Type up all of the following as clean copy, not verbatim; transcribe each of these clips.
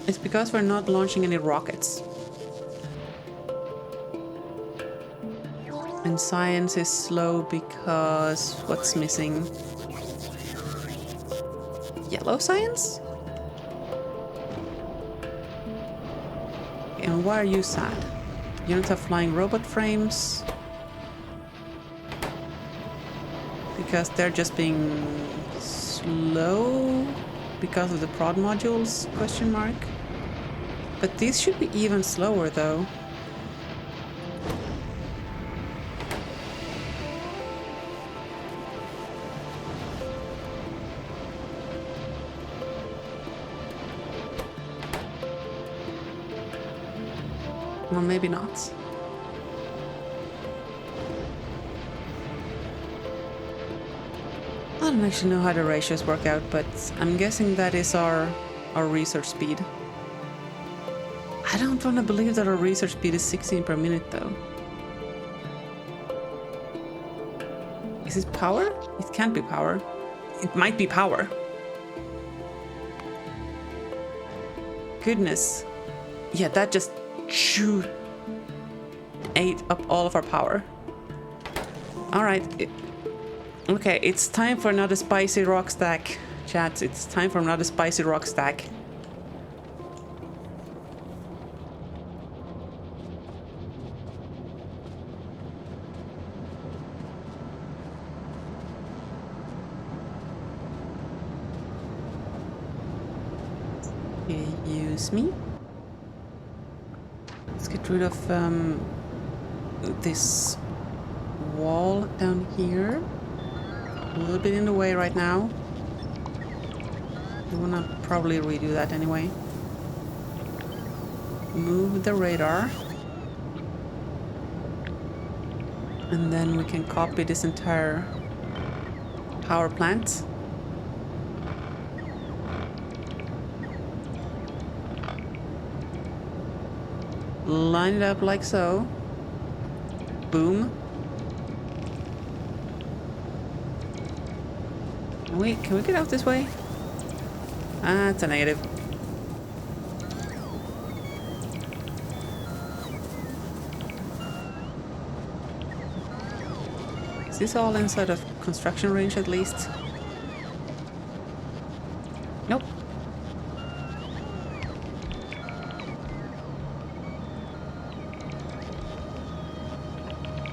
It's because we're not launching any rockets. And science is slow because what's missing? Yellow science? And why are you sad? You don't have flying robot frames. Because they're just being slow because of the prod modules, question mark. But these should be even slower though. Or maybe not. I don't actually know how the ratios work out, but I'm guessing that is our research speed. I don't want to believe that our research speed is 16 per minute though. Is it power? It can't be power. It might be power. Goodness. Yeah, that just ate up all of our power. Alright. Okay, it's time for another spicy rock stack. Chat, it's time for another spicy rock stack. Excuse me. Let's get rid of this wall down here. A little bit in the way right now. We wanna probably redo that anyway. Move the radar. And then we can copy this entire power plant. Line it up like so. Boom. Wait, can we get out this way? Ah, it's a negative. Is this all inside of construction range at least? Nope.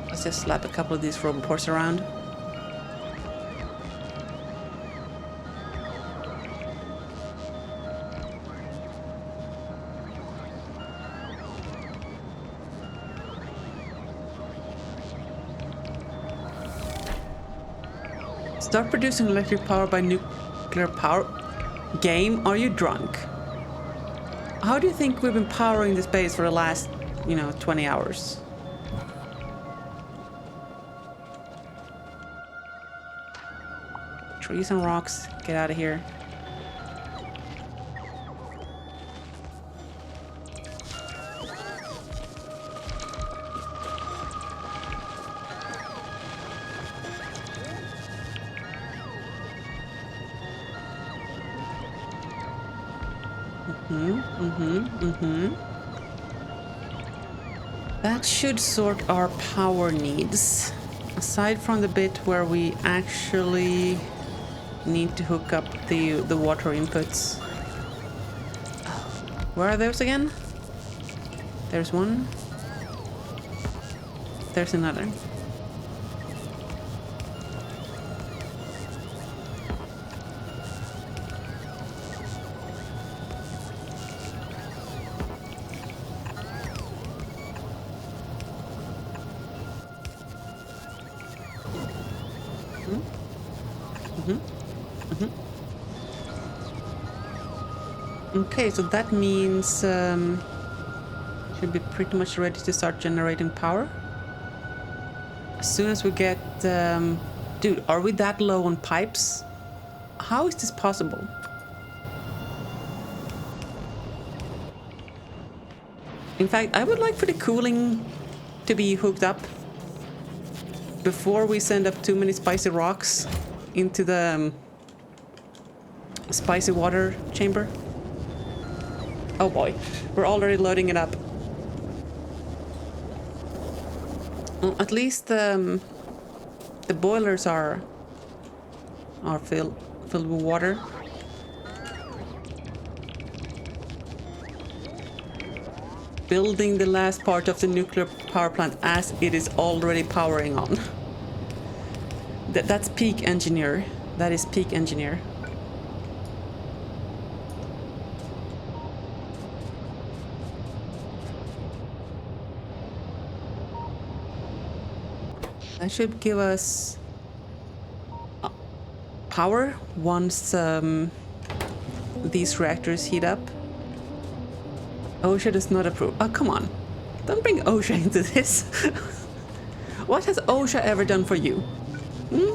Let's just slap a couple of these roboports around. Start producing electric power by nuclear power. Game, are you drunk? How do you think we've been powering this base for the last, 20 hours? Trees and rocks, get out of here. That should sort our power needs. Aside from the bit where we actually need to hook up the water inputs. Where are those again? There's one. There's another. Okay, so that means should be pretty much ready to start generating power. As soon as we get... dude, are we that low on pipes? How is this possible? In fact, I would like for the cooling to be hooked up before we send up too many spicy rocks into the spicy water chamber. Oh boy, we're already loading it up. Well, at least the boilers are filled with water. Building the last part of the nuclear power plant as it is already powering on. That's peak engineer. That is peak engineer. That should give us power once these reactors heat up. OSHA does not approve. Oh, come on. Don't bring OSHA into this. What has OSHA ever done for you? Hmm?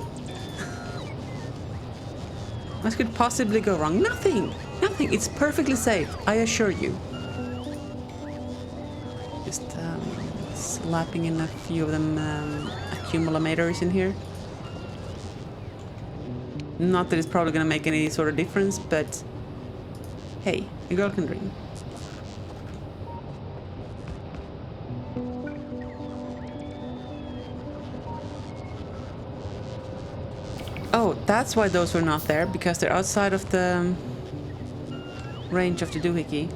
What could possibly go wrong? Nothing. Nothing. It's perfectly safe. I assure you. Just slapping in a few of them accumulators in here. Not that it's probably going to make any sort of difference, but hey, a girl can dream. Oh, that's why those were not there, because they're outside of the range of the doohickey.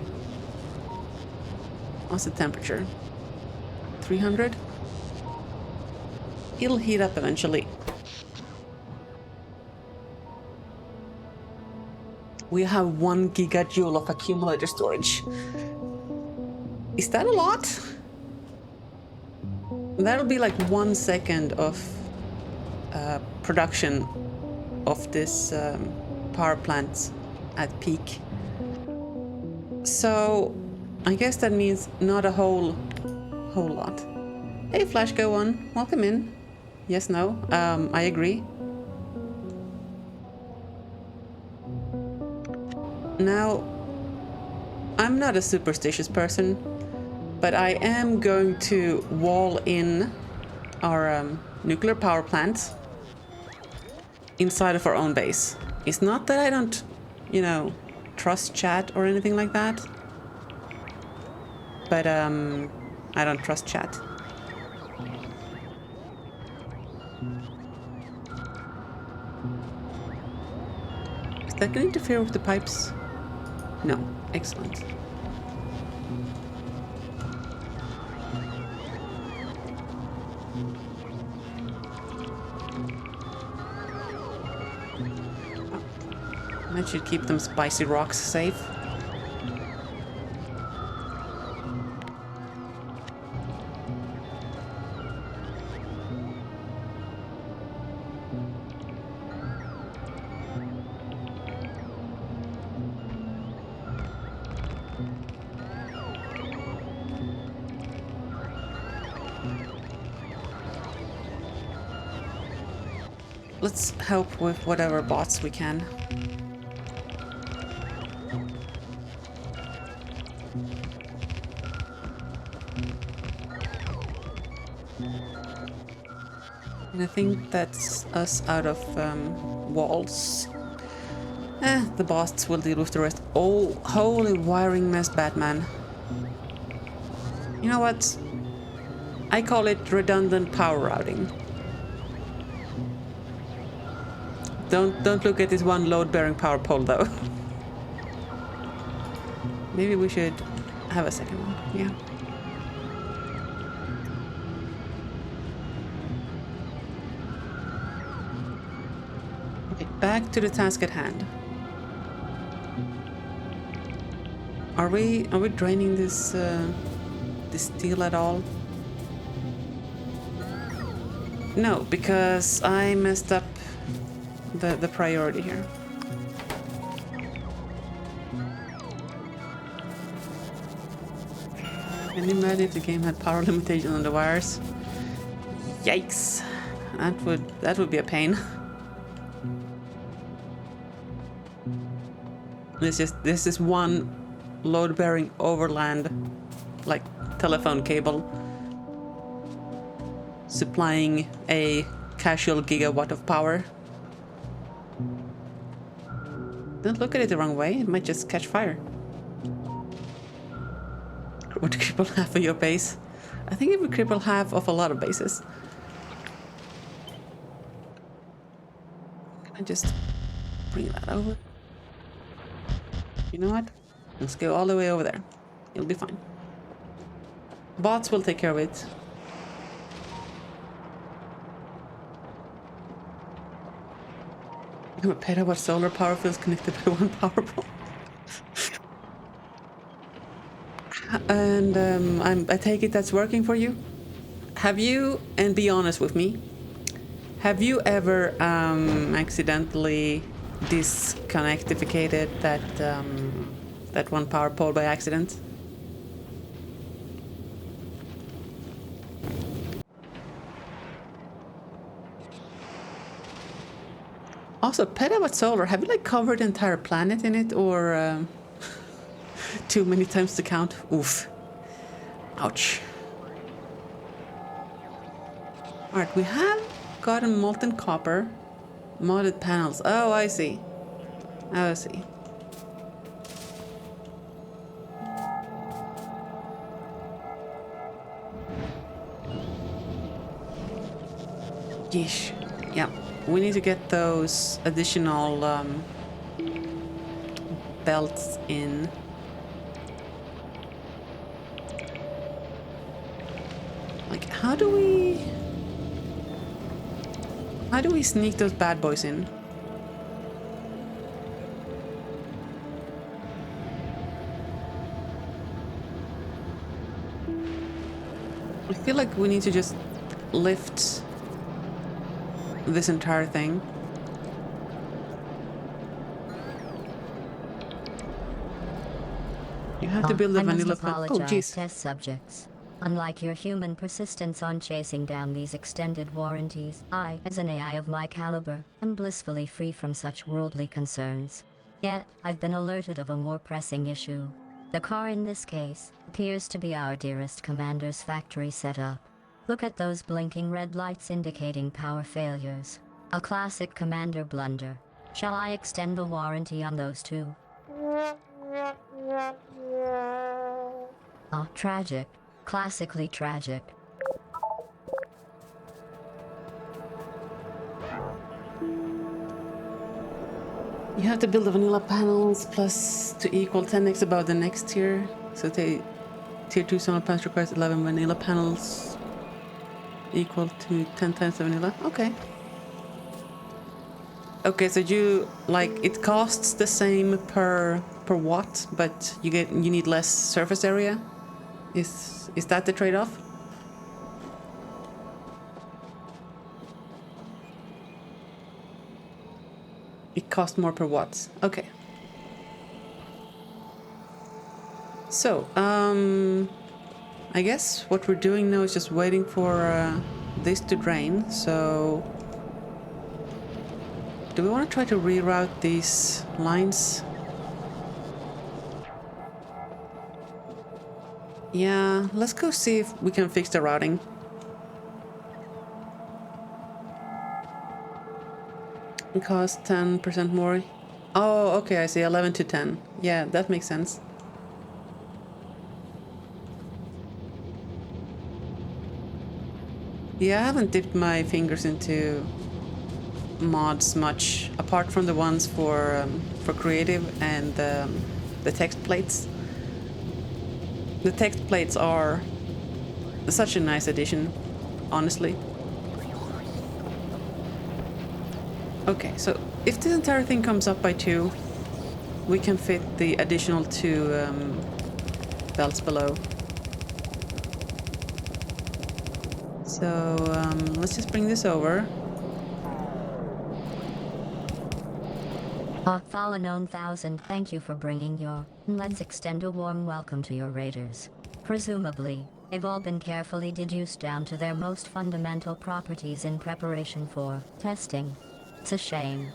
What's the temperature? 300? It'll heat up eventually. We have 1 gigajoule of accumulator storage. Is that a lot? That'll be like 1 second of production of this power plant at peak. So I guess that means not a whole lot. Hey Flash, go on. Welcome in. Yes, no. I agree. Now, I'm not a superstitious person, but I am going to wall in our nuclear power plant inside of our own base. It's not that I don't, you know, trust chat or anything like that, but I don't trust chat. Is that going to interfere with the pipes? No. Excellent. That should keep them spicy rocks safe. Let's help with whatever bots we can. And I think that's us out of walls. The bots will deal with the rest. Oh, holy wiring mess, Batman. You know what? I call it redundant power routing. Don't look at this one load-bearing power pole, though. Maybe we should have a second one. Yeah. Okay, back to the task at hand. Are we draining this this steel at all? No, because I messed up the priority here. Can you imagine if the game had power limitation on the wires? Yikes! That would be a pain. This is one load-bearing overland, like telephone cable, supplying a casual gigawatt of power. Don't look at it the wrong way, it might just catch fire. would cripple half of your base. I think it would cripple half of a lot of bases. Can I just bring that over? You know what? Let's go all the way over there. It'll be fine. Bots will take care of it. A petawatt solar power field connected by one power pole. And I take it that's working for you? Have you, and be honest with me, have you ever accidentally disconnectificated that one power pole by accident? Also, petawatt solar, have you like covered the entire planet in it, or too many times to count? Oof. Ouch. Alright, we have gotten molten copper, modded panels. Oh, I see. Oh, I see. Yeesh. Yeah. We need to get those additional belts in. Like, how do we sneak those bad boys in? I feel like we need to just lift this entire thing. You have to build a vanilla plant. Oh, jeez. Test subjects. Unlike your human persistence on chasing down these extended warranties, I, as an AI of my caliber, am blissfully free from such worldly concerns. Yet, I've been alerted of a more pressing issue. The car in this case appears to be our dearest commander's factory setup. Look at those blinking red lights indicating power failures. A classic commander blunder. Shall I extend the warranty on those too? Oh, tragic. Classically tragic. You have to build the vanilla panels plus to equal 10x above the next tier. So tier 2 solar panels requires 11 vanilla panels equal to 10 times the vanilla. Okay. Okay, so you like it costs the same per watt, but you need less surface area. Is that the trade-off? It costs more per watt. Okay. So, I guess what we're doing now is just waiting for this to drain. So, do we want to try to reroute these lines? Yeah, let's go see if we can fix the routing. It costs 10% more. Oh, okay, I see. 11 to 10. Yeah, that makes sense. Yeah, I haven't dipped my fingers into mods much, apart from the ones for creative and the text plates. The text plates are such a nice addition, honestly. Okay, so if this entire thing comes up by 2, we can fit the additional 2 belts below. So let's just bring this over. Fallen 1000, thank you for bringing your... Let's extend a warm welcome to your raiders. Presumably, they've all been carefully deduced down to their most fundamental properties in preparation for testing. It's a shame.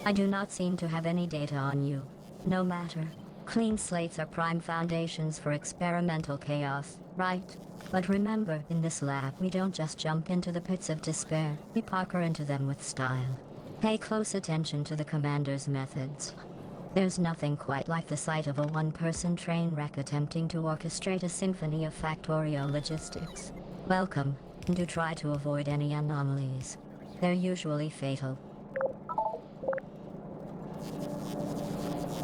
I do not seem to have any data on you. No matter. Clean slates are prime foundations for experimental chaos, right? But remember, in this lab, we don't just jump into the pits of despair, we parkour into them with style. Pay close attention to the commander's methods. There's nothing quite like the sight of a one-person train wreck attempting to orchestrate a symphony of Factorio logistics. Welcome, and do try to avoid any anomalies. They're usually fatal.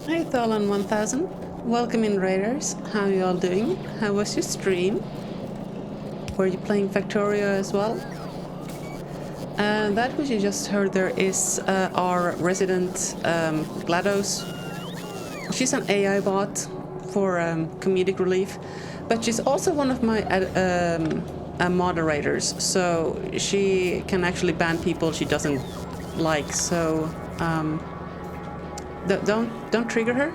Hi Tholan 1000. Welcome in Raiders. How you all doing? How was your stream? Were you playing Factorio as well? That which you just heard there is our resident GLaDOS. She's an AI bot for comedic relief, but she's also one of my moderators, so she can actually ban people she doesn't like, so don't trigger her.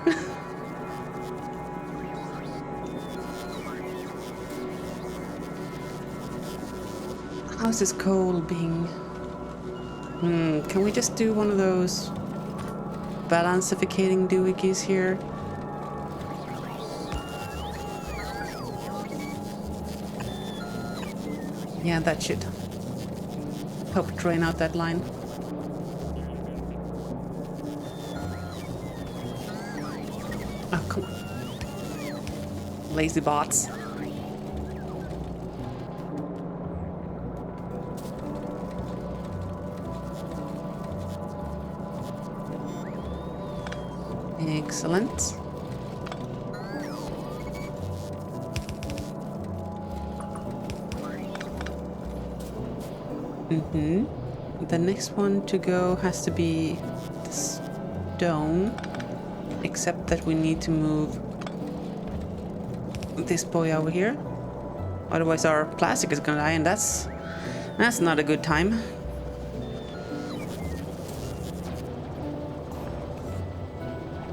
How's this coal being... can we just do one of those balancificating doohickeys here? Yeah, that should help drain out that line. Oh, come on. Lazy bots. Excellent. The next one to go has to be the stone, except that we need to move this boy over here. Otherwise our plastic is gonna die, and that's not a good time.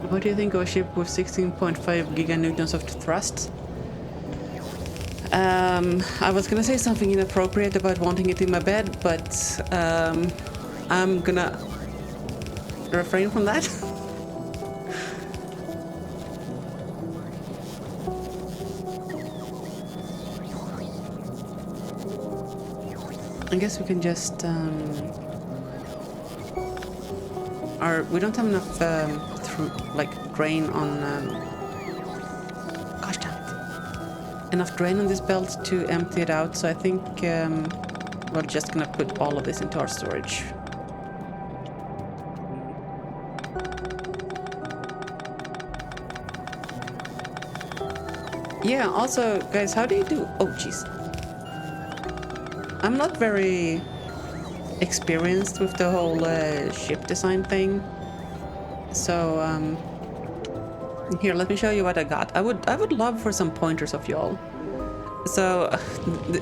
What do you think of a ship with 16.5 giganewtons of thrust? I was gonna say something inappropriate about wanting it in my bed, but I'm gonna refrain from that. I guess we can just we don't have enough drain on gosh damn it, enough drain on this belt to empty it out, so I think we're just gonna put all of this into our storage. Yeah, also guys, how do you do... Oh jeez, I'm not very experienced with the whole ship design thing, so here, let me show you what I got. I would love for some pointers of y'all. So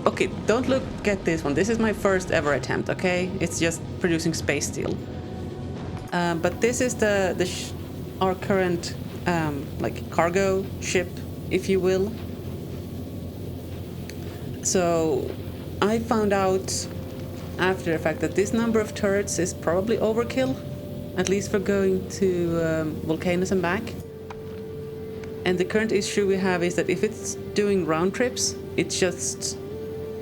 okay, don't look at this one. This is my first ever attempt, okay? It's just producing space steel, but this is our current cargo ship, if you will. So I found out after the fact that this number of turrets is probably overkill, at least for going to Volcanoes and back. And the current issue we have is that if it's doing round trips, it just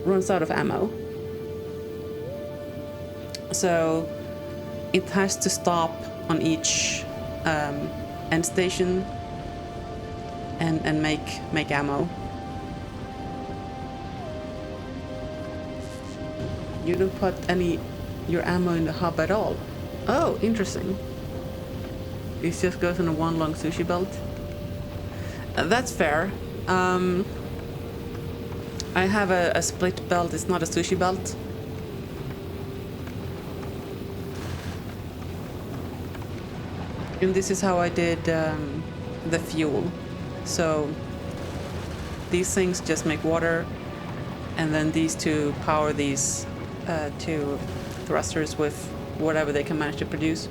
runs out of ammo. So it has to stop on each end station and make ammo. You don't put your ammo in the hub at all. Oh, interesting. It just goes on a one long sushi belt. That's fair. I have a split belt. It's not a sushi belt. And this is how I did the fuel. So these things just make water, and then these two power these two thrusters with whatever they can manage to produce.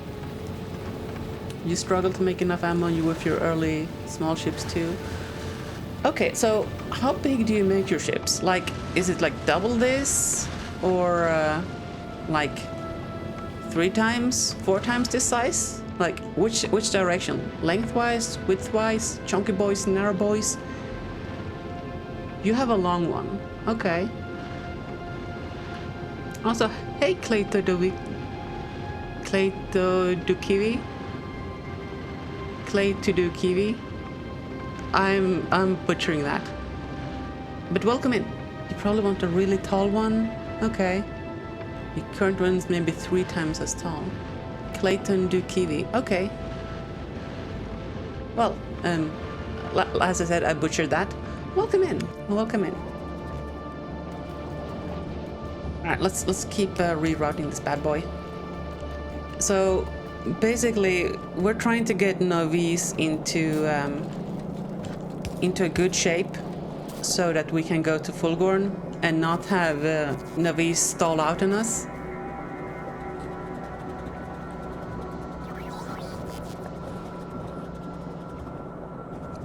You struggle to make enough ammo with your early small ships too. Okay, so how big do you make your ships? Like, is it like double this, or like 3 times, 4 times this size? Like, which direction? Lengthwise, widthwise, chunky boys, narrow boys? You have a long one. Okay. Also, hey Clayto Dukiwi. clay to do kiwi. I'm butchering that. But welcome in. You probably want a really tall one. Okay. The current one's maybe 3 times as tall. Clayton do kiwi. Okay. Well, as I said, I butchered that. Welcome in. Welcome in. All right, let's keep rerouting this bad boy. So basically, we're trying to get Novice into a good shape so that we can go to Fulgorn and not have Novice stall out on us.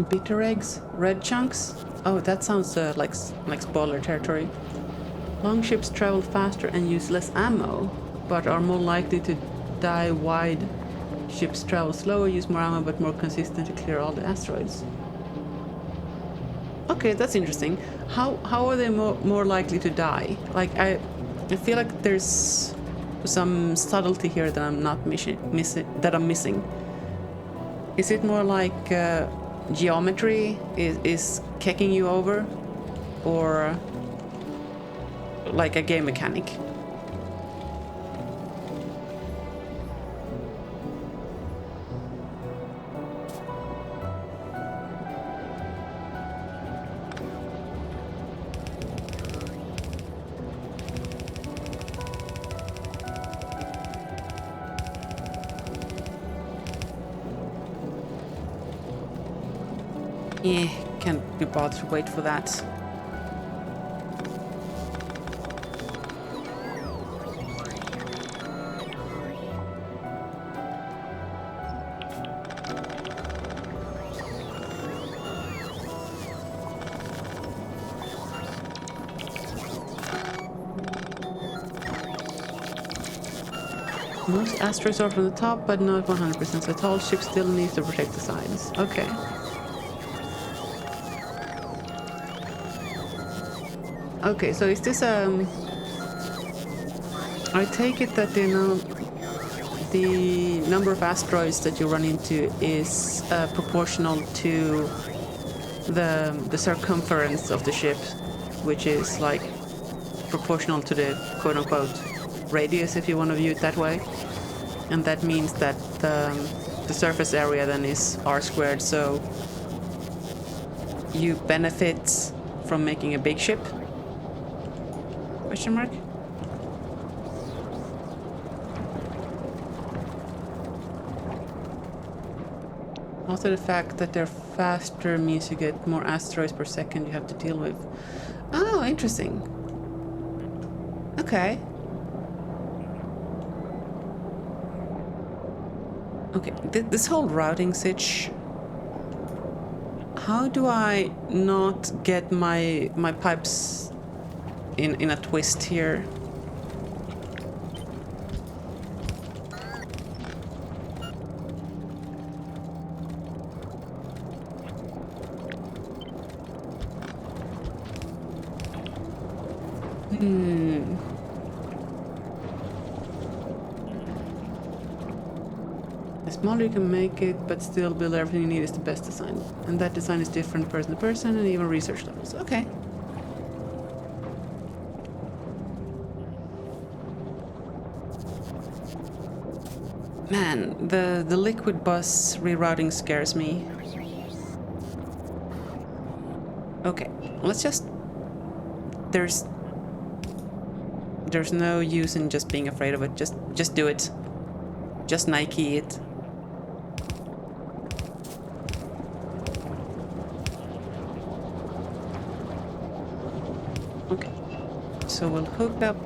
Bitter eggs, red chunks. Oh, that sounds like spoiler territory. Long ships travel faster and use less ammo, but are more likely to die. Wide ships travel slower, use more ammo, but more consistent to clear all the asteroids. Okay, that's interesting. How are they more likely to die? Like I feel like there's some subtlety here that I'm not missing. Is it more like geometry is kicking you over, or like a game mechanic? Yeah, can't be bothered to wait for that. Most asteroids are from the top, but not 100%, so tall ship still needs to protect the sides. Okay. Okay, so is this I take it that the number of asteroids that you run into is proportional to the circumference of the ship, which is like proportional to the quote-unquote radius, if you want to view it that way. And that means that the surface area then is r squared, so you benefit from making a big ship? Question mark? Also, the fact that they're faster means you get more asteroids per second you have to deal with. Oh, interesting. Okay. Okay, this whole routing sitch. How do I not get my pipes in a twist here? The smaller you can make it, but still build everything you need is the best design. And that design is different person to person and even research levels. Okay. Man, the liquid bus rerouting scares me. Okay, let's just... There's no use in just being afraid of it. Just do it. Just Nike it. Okay, so we'll hook up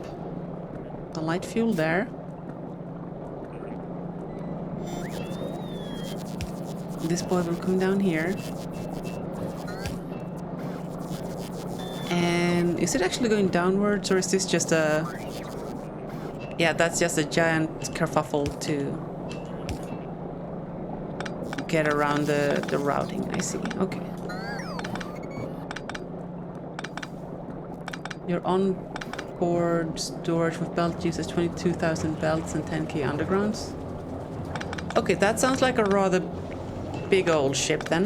the light fuel there. This boy will come down here. And is it actually going downwards, or is this just a... Yeah, that's just a giant kerfuffle to get around the routing. I see. Okay. Your onboard storage with belt uses 22,000 belts and 10k undergrounds. Okay, that sounds like a rather big old ship then.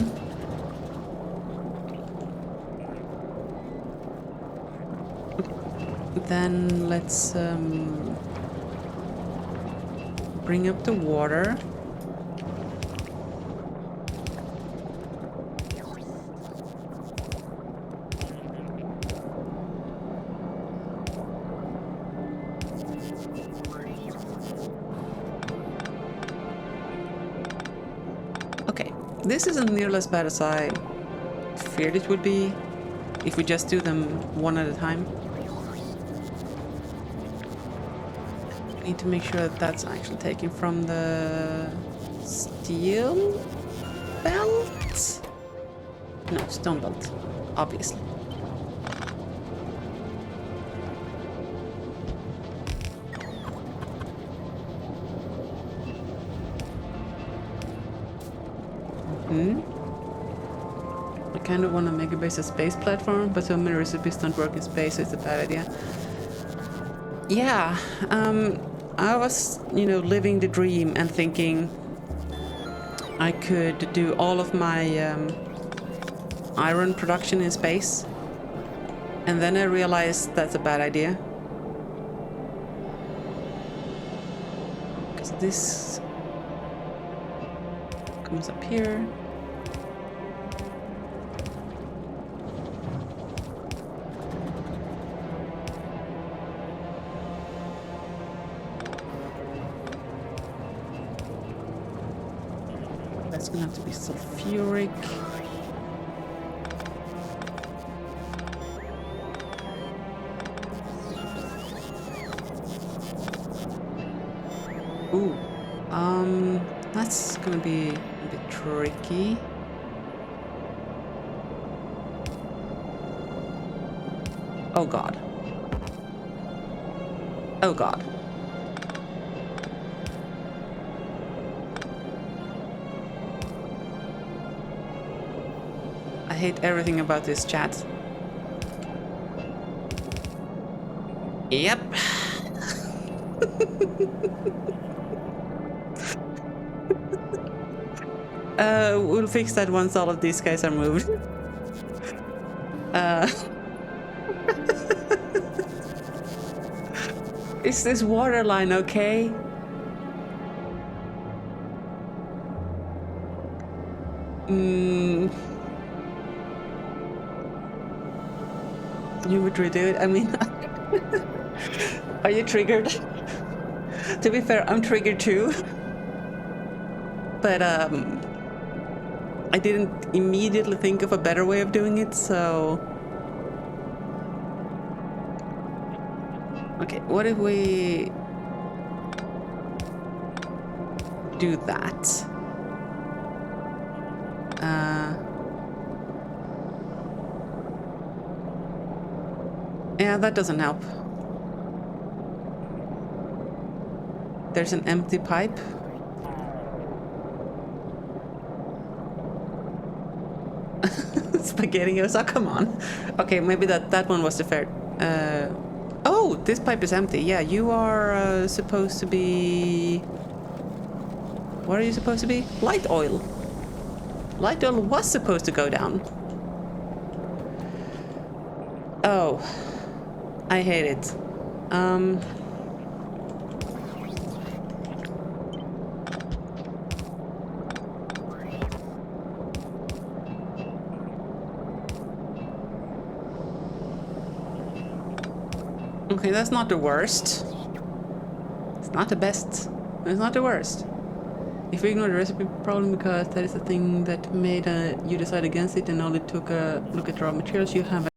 Then let's bring up the water. Okay, this isn't nearly as bad as I feared it would be if we just do them one at a time. Need to make sure that that's actually taken from the steel belt? No, stone belt, obviously. I kind of want to make a base a space platform, but so many recipes don't work in space, so it's a bad idea. Yeah, I was, you know, living the dream and thinking I could do all of my iron production in space. And then I realized that's a bad idea. Because this comes up here. That's gonna have to be sulfuric. Ooh, that's gonna be a bit tricky. Oh God. Oh God. I hate everything about this chat. Yep. We'll fix that once all of these guys are moved. Is this water line okay? You would redo it? I mean, are you triggered? To be fair, I'm triggered too. But I didn't immediately think of a better way of doing it, so... Okay, what if we do that? Yeah, that doesn't help. There's an empty pipe. SpaghettiOs, oh come on. Okay, maybe that one was the fair. Oh, this pipe is empty. Yeah, you are supposed to be... What are you supposed to be? Light oil. Light oil was supposed to go down. Oh, I hate it. Okay, that's not the worst. It's not the best. It's not the worst. If we ignore the recipe problem because that is the thing that made you decide against it and only took a look at raw materials, you have